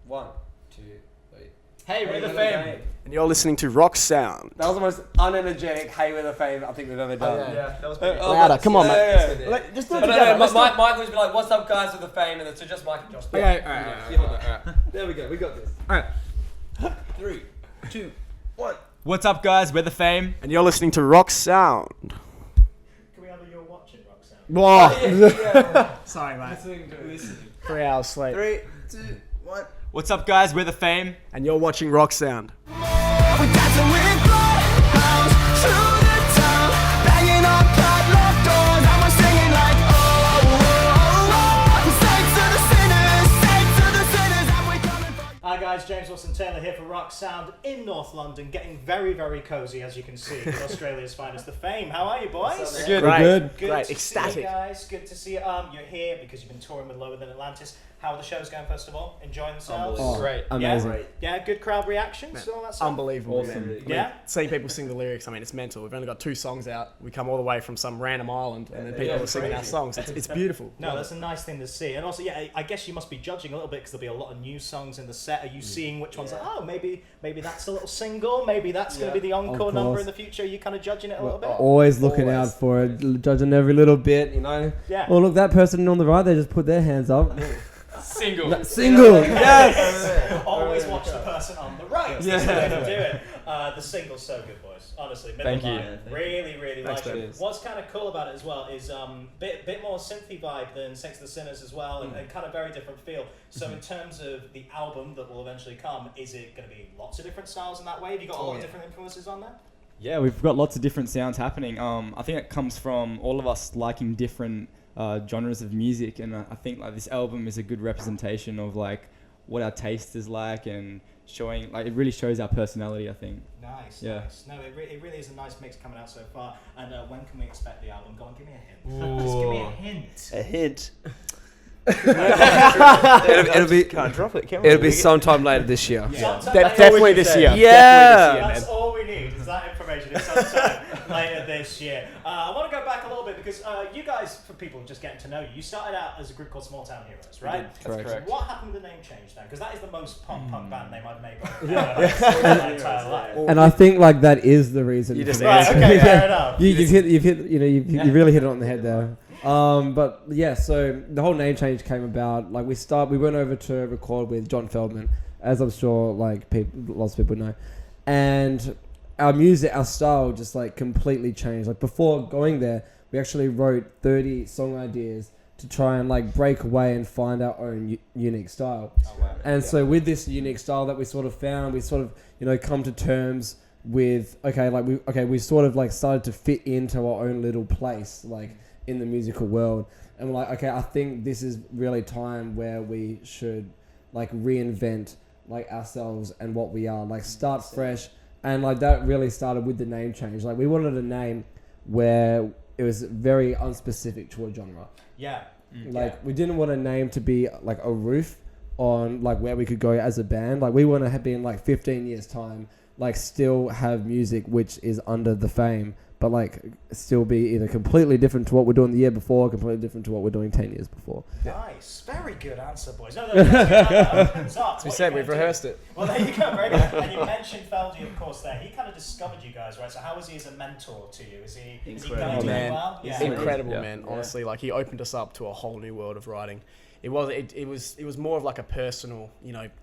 1, 2, 3. Hey, we're the Faim. And you're listening to Rock Sound. That was the most unenergetic "Hey, we're the Faim" I think we've ever done. Yeah, that was pretty Louder, come on, mate. Yeah. Just do it No, together. Michael was like, "What's up, guys?" with the Faim, and so just Mike and Josh. Okay, alright. There we go. We got this. Alright. 3, 2, 1. What's up, guys? We're the Faim. And you're listening to Rock Sound. Can we have a "You're watching" Rock Sound? Whoa. Sorry, mate. Listening. 3 hours sleep. 3, 2, 1. What's up, guys? We're the Faim. And you're watching Rock Sound. Hi guys, James Wilson-Taylor here for Rock Sound in North London, getting very, very cosy as you can see with Australia's finest, the Faim. How are you, boys? Good. Great. Good Great. to Ecstatic. see you guys. Good to see you. You're here because you've been touring with Lower Than Atlantis. How are the shows going, first of all? Enjoying themselves? Great. Amazing. Yeah, good crowd reactions, all that stuff? Unbelievable, Awesome. man. Yeah? Seeing people sing the lyrics, I mean, it's mental. We've only got 2 songs out. We come all the way from some random island, and then people are singing our songs. It's beautiful. No, that's a nice thing to see. And also, yeah, I guess you must be judging a little bit because there'll be a lot of new songs in the set. Are you seeing which ones, like, oh, maybe that's a little single, maybe that's going to be the encore number course. in the future? Are you kind of judging it a little bit? Always looking out for it, judging every little bit, you know. Yeah. Oh, look, that person on the right, they just put their hands up. Single. Single, yes! Always watch the person on the right. That's the way to do it. The single's so good, boys. Honestly, Midland Thank you. Line, really, really Thanks, like man. it. What's kind of cool about it as well is bit more synthy vibe than Sex of the Sinners as well, and kind of very different feel. So in terms of the album that will eventually come, is it going to be lots of different styles in that way? Have you got a lot of different influences on there? Yeah, we've got lots of different sounds happening. I think it comes from all of us liking different genres of music, and I think like this album is a good representation of like what our taste is like, and showing like it really shows our personality, I think. Nice, Yeah. nice. No, it really is a nice mix coming out so far. And when can we expect the album? Go on, give me a hint. Just give me a hint. A hint. it'll be. Can't drop it, can we? It'll be sometime later this year. Definitely this year. Yeah. That's all we need, is that information. It's sometime later this year. I want to go back a little bit because you guys, for people just getting to know you, you started out as a group called Small Town Heroes, right? That's correct. What happened with the name change then? Because that is the most punk band name I've made my entire life. And I think like that is the reason. You just for Right, that. okay, fair enough. You've hit, you've really hit it on the head there. But yeah, so the whole name change came about. Like we went over to record with John Feldman, as I'm sure like lots of people know, and our music, our style just like completely changed. Like before going there, we actually wrote 30 song ideas to try and like break away and find our own unique style. Oh, wow. And so with this unique style that we sort of found, we sort of come to terms with we sort of like started to fit into our own little place like in the musical world, and we're like, okay, I think this is really time where we should like reinvent like ourselves and what we are, like start fresh. And like that really started with the name change. Like we wanted a name where it was very unspecific to a genre. Yeah. Like we didn't want a name to be like a roof on like where we could go as a band. Like we want to be in like 15 years time, like still have music which is under the Faim, but like still be either completely different to what we're doing the year before, or completely different to what we're doing 10 years before. Nice. Very good answer, boys. No, that opens up. As we said, we've rehearsed it. Well, there you go. Very good. And you mentioned Feldy, of course, there. He kind of discovered you guys, right? So how was he as a mentor to you? Is he Incredible. guiding you Man, well? he's incredible, man. Honestly, like he opened us up to a whole new world of writing. It was more of like a personal,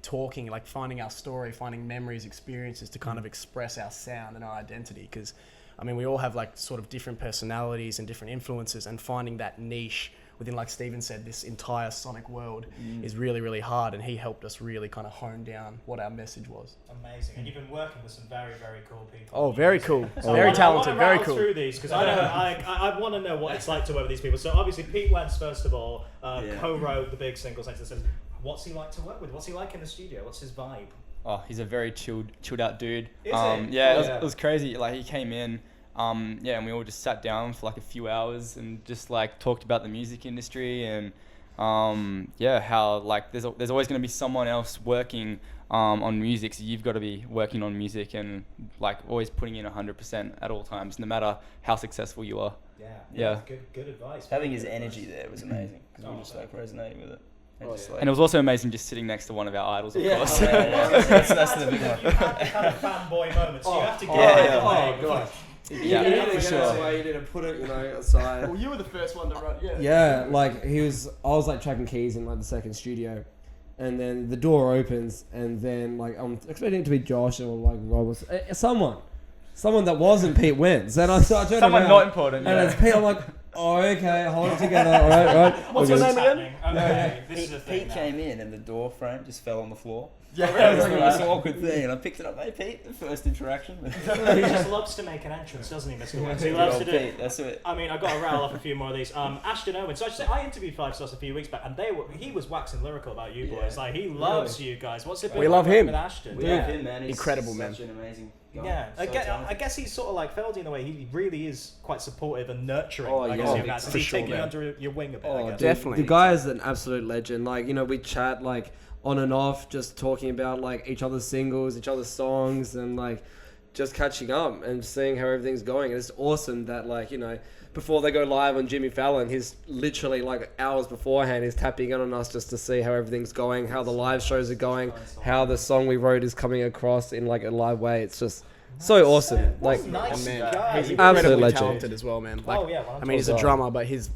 talking, like finding our story, finding memories, experiences to kind of express our sound and our identity. Because, I mean, we all have like sort of different personalities and different influences, and finding that niche within, like Stephen said, this entire sonic world is really, really hard. And he helped us really kind of hone down what our message was. Amazing. And you've been working with some very, very cool people. Oh, very cool. So Very I talented, wanna very rattle cool. through these because I want to know what it's like to work with these people. So obviously Pete Wentz, first of all, co-wrote the big single Sex and the Sinners. What's he like to work with? What's he like in the studio? What's his vibe? Oh, he's a very chilled out dude. Is he? Yeah, it was crazy. Like he came in, and we all just sat down for like a few hours and just like talked about the music industry and how like there's always going to be someone else working on music, so you've got to be working on music and like always putting in 100% at all times, no matter how successful you are. Yeah. Yeah. Good advice. Having Very his good energy advice. there was amazing because we Oh, were just like resonating with it. And it was also amazing just sitting next to one of our idols, of course. That's the big You one. had the kind of fanboy moments. You have to get yeah. it Oh away. god. Yeah, You need to for get sure. it away, you need to put it, aside. Well, you were the first one to run. Yeah. Yeah, like I was like tracking keys in like the second studio, and then the door opens, and then like I'm expecting it to be Josh or like Rob, someone that wasn't Pete Wentz, and I turned Someone around, not important. and Yeah. it's Pete. I'm like, oh okay, hold it together, all right. What's your Okay. name again? Okay, this is a thing Pete now. came in and the door frame just fell on the floor. Yeah, It was the most awkward thing, and I picked it up. Hey, Pete, the first interaction. He just loves to make an entrance, doesn't he, Mr. Wentz? He loves to do it. Pete, that's it. I mean, I've got to rattle off a few more of these. Ashton Irwin. So I should say, I interviewed Five Sauce a few weeks back, and he was waxing lyrical about you boys. Like, he loves you guys. What's it been We like love working him. with Ashton? We Yeah. love him, man. He's Incredible, such man. an amazing guy. Yeah, So I talented. guess he's sort of like Feldy in the way he really is quite supportive and nurturing. Oh, I guess yeah. you guys. Is For he sure, taking you man. under your wing a bit? Oh, I guess. dude, Definitely. the guy is an absolute legend. Like, we chat like on and off, just talking about like each other's singles, each other's songs, and like just catching up and seeing how everything's going. And it's awesome that like, before they go live on Jimmy Fallon, he's literally like hours beforehand, he's tapping in on us just to see how everything's going, how the live shows are going, how the song we wrote is coming across in like a live way. It's just so awesome. Like, nice Man, guy. he's Absolute incredibly legend. talented as well, man. Like, Oh, yeah, I mean, he's a 100%. drummer, but he's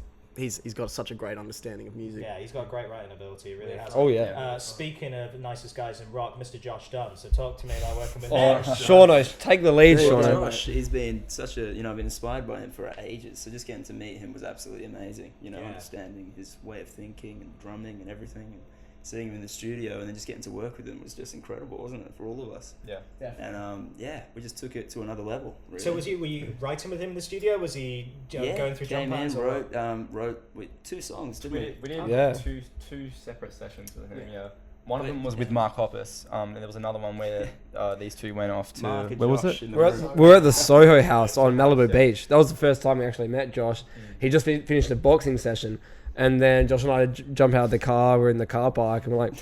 got such a great understanding of music. Yeah, he's got great writing ability. He really has. Oh, yeah. Speaking of the nicest guys in rock, Mr. Josh Dunn. So talk to me about working with oh, him. Shauno, take the lead, Well, Shauno. Josh, he's been such a, I've been inspired by him for ages. So just getting to meet him was absolutely amazing. Yeah. Understanding his way of thinking and drumming and everything, and seeing him in the studio, and then just getting to work with him was just incredible, wasn't it, for all of us? Yeah. And we just took it to another level. Really. So were you writing with him in the studio? Was he going through drum came plans? in, or what? wrote with 2 songs, didn't we? We did Yeah. two separate sessions with him. Yeah. One of them was with Mark Hoppus. And there was another one where these two went off to Mark and where was Josh it? in the We're room. we're at the Soho House on Malibu Beach. That was the first time we actually met Josh. He just finished a boxing session, and then Josh and I jump out of the car. We're in the car park, and we're like,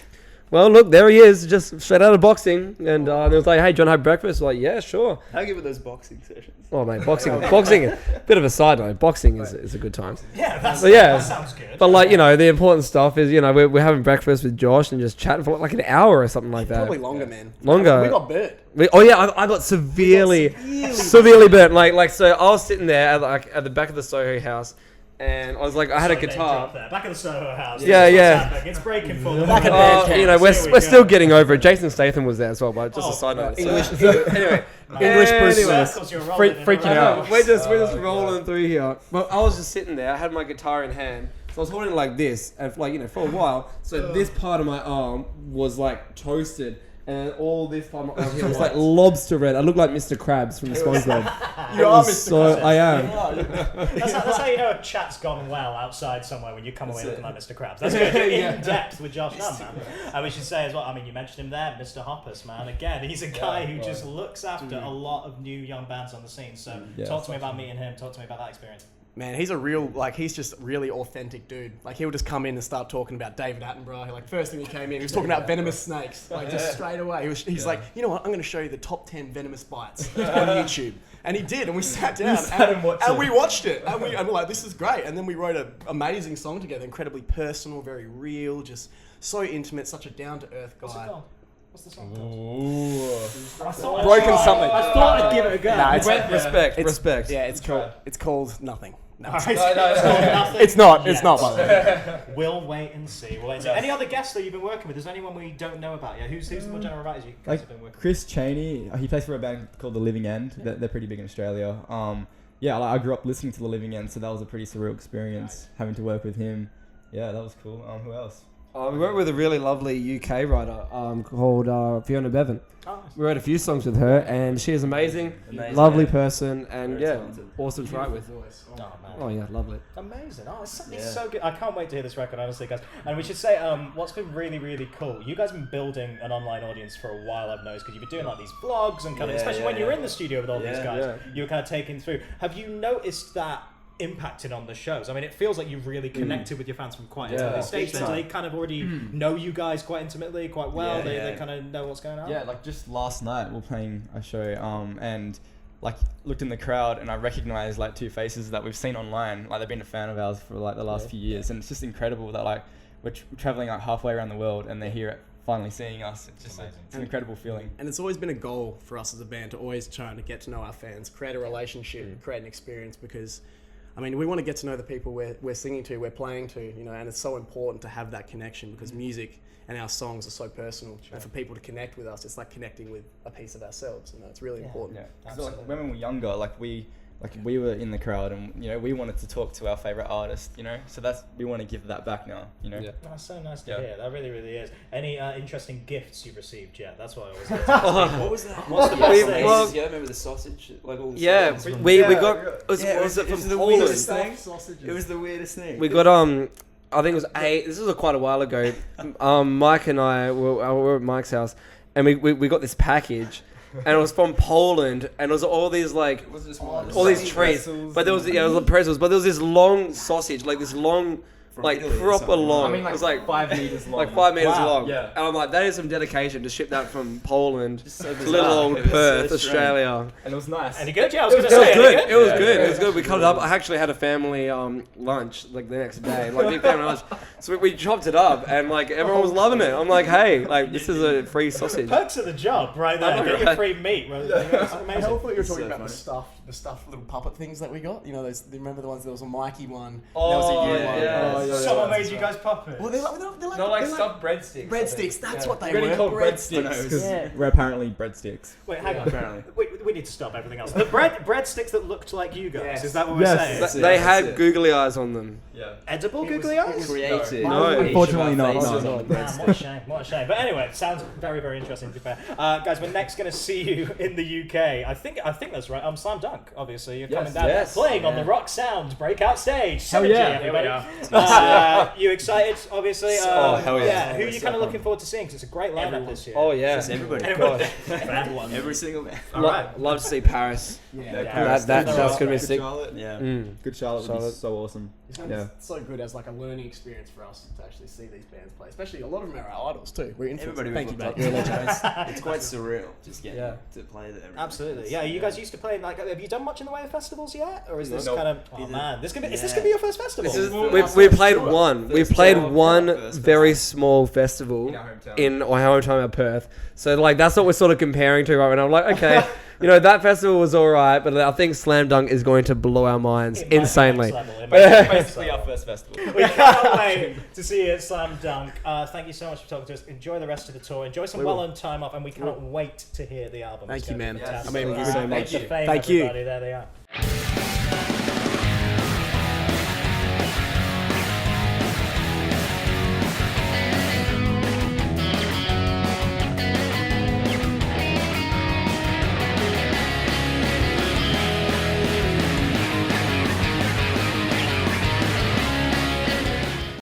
well, look, there he is, just straight out of boxing. And it was like, hey, do you want to have breakfast? We're like, yeah, sure. How good were those boxing sessions? Oh, mate, boxing, bit of a side note. Boxing is a good time. Yeah, That sounds good. But like, the important stuff is, we're having breakfast with Josh and just chatting for like an hour or something like that. Probably longer, man. Longer. We got burnt. I got severely burnt. Like, so I was sitting there at the back of the Soho House, and I was like, I had a Sorry, name guitar. drop there. Back in the Soho House. Yeah, What's yeah. happening? It's breaking for the Back at moment. the We're Here we still go. getting over it. Jason Statham was there as well, but just a side note. Anyway, English Bruce anyway. Willis. Circles you're rolling in freaking around. out. We're just rolling through here. But I was just sitting there. I had my guitar in hand, so I was holding it like this, and for a while. So this part of my arm was like toasted, and all this part of my arm here was like lobster red. I look like Mr. Krabs from SpongeBob. You are Mr. Krabs. I am. That's how you know a chat's gone well outside somewhere when you come away looking like Mr. Krabs. That's good. You're in depth with Josh Dunn, man. And we should say as well, I mean, you mentioned him there, Mr. Hoppus, man. Again, he's a guy who just looks after a lot of new young bands on the scene. So talk to me about meeting him. Talk to me about that experience. Man, he's just really authentic dude. Like, he'll just come in and start talking about David Attenborough. Like, first thing he came in, he was talking about venomous snakes. Like, just straight away. He's like, you know what, I'm going to show you the top 10 venomous bites on YouTube. And he did, and we sat down, and we watched it. And we're like, this is great. And then we wrote an amazing song together, incredibly personal, very real, just so intimate, such a down-to-earth guy. What's it called? What's the song called? Broken something. I thought I'd give it a go. Nah, it's, Respect. yeah, it's called Nothing. No, It's nothing. it's not. Yes. It's not, by the way. We'll wait and see. Any other guests that you've been working with? Is there anyone we don't know about yet? Who's the more general writers you guys have been working with? Chris Cheney, he plays for a band called The Living End. They're pretty big in Australia. I grew up listening to The Living End, so that was a pretty surreal experience having to work with him. Yeah, that was cool. Who else? We worked with a really lovely UK writer called Fiona Bevan. Oh, nice. We wrote a few songs with her, and she is amazing, Amazing. lovely person, and Very talented. awesome to write with. Oh, man. Oh yeah, lovely. Amazing. Oh, it's so good. I can't wait to hear this record, honestly, guys. And we should say, what's been really, really cool, you guys have been building an online audience for a while, I've noticed, because you've been doing like these vlogs and kind of, especially when you're in the studio with all these guys, you were kind of taking through. Have you noticed that impacted on the shows? I mean, it feels like you've really connected with your fans from quite an early stage. Do they kind of already know you guys quite intimately, quite well? They kind of know what's going on? Yeah, like just last night we were playing a show and like looked in the crowd and I recognized like two faces that we've seen online. Like they've been a fan of ours for like the last few years, and it's just incredible that like we're traveling like halfway around the world and they're here finally seeing us. It's just it's an incredible feeling. And it's always been a goal for us as a band to always try to get to know our fans, create a relationship, create an experience, because I mean, we want to get to know the people we're singing to, we're playing to, you know, and it's so important to have that connection because music and our songs are so personal. Sure. And for people to connect with us, it's like connecting with a piece of ourselves. You know, it's really important. Yeah. So, like, when we were younger, we were in the crowd and, you know, we wanted to talk to our favorite artist, you know, so we want to give that back now, you know. That's so nice to hear. That really, really is. Any interesting gifts you've received yet? That's what I always get. What was that? What's the best thing? Yeah, remember the sausage? Like all the Yeah, sausages from- we got. it was the weirdest thing. It was the weirdest thing. We got I think it was this was quite a while ago. Mike and I were at Mike's house, and we got this package, and it was from Poland, and it was all these like all these trees, but there was it was pretzels, but there was this long sausage, like this long. Like Italy or proper something. long. I mean, like, it was like 5 meters long. Like 5 meters long. Yeah. And I'm like, that is some dedication to ship that from Poland so to little old bizarre. It was so Perth, strange. Australia. And it was nice. Any good? Yeah, I was It going was to say. good. Any It was Yeah, good. yeah, It was good. We cut it up. I actually had a family lunch like the next day, like big family lunch. So we chopped it up, and like everyone was loving it. I'm like, hey, like this is a free sausage. Perks of the job, right there. Get your free meat. Right? It's amazing. I thought you were So talking about funny. the stuffed little puppet things that we got. You know, those. Remember the ones? There was a Mikey one. Oh, there was a you yeah, one. yeah. Oh, Someone made you guys puppets. Well, they're like No, like they're stuffed breadsticks. breadsticks. That's what they We're getting were. called breadsticks. Because Yeah. we're apparently breadsticks. Wait, hang on. Apparently. We need to stop everything else. The breadsticks that looked like you guys. Yes. Is that what we're Yes. saying? That's it, They that's had it. googly eyes on them. Yeah. Edible It was- googly it eyes? was Created. No. Unfortunately not, Faces no, on no. the Man, breadstick. what a shame, what a shame. But anyway, sounds very, very interesting to be fair. Guys, we're next going to see you in the UK. I think that's right. Slam Dunk, obviously. You're coming down, yes. playing on the Rock Sound breakout stage. Hell Synergy, yeah. everybody. You excited, obviously? Oh, hell yeah. Who are you kind of looking forward to seeing? 'Cause it's a great lineup this year. Oh yeah. Just everybody. Everybody. Every single man. Love to see Paris. Yeah. That's gonna be Good sick. Charlotte. Yeah. Good Charlotte would be Charlotte. so awesome. Yeah. It's so good as like a learning experience for us to actually see these bands play. Especially a lot of them are our idols too. We're influenced. Everybody Thank we've you, looked mate. up You're a to. legend. It's quite surreal just getting Yeah. to play there. Absolutely. Yeah, you guys used to play, like, have you done much in the way of festivals yet? Or is this Nope. kind of, oh man, is this going to be your first festival? This is Well, we played one. We First played tour, one first very small festival In our hometown. in our hometown of Perth. So like that's what we're sort of comparing to right now. I'm like, okay, you know that festival was alright, but I think Slam Dunk is going to blow our minds It might be insanely. next level. It might be next Basically level. our first festival. We cannot wait to see you at Slam Dunk. Thank you so much for talking to us. Enjoy the rest of the tour. Enjoy some well-earned time off, and we cannot wait to hear the album. Thank It's you, gonna be man. fantastic. I mean, thank you so Thanks much. for Faim, Thank you. everybody. There they are.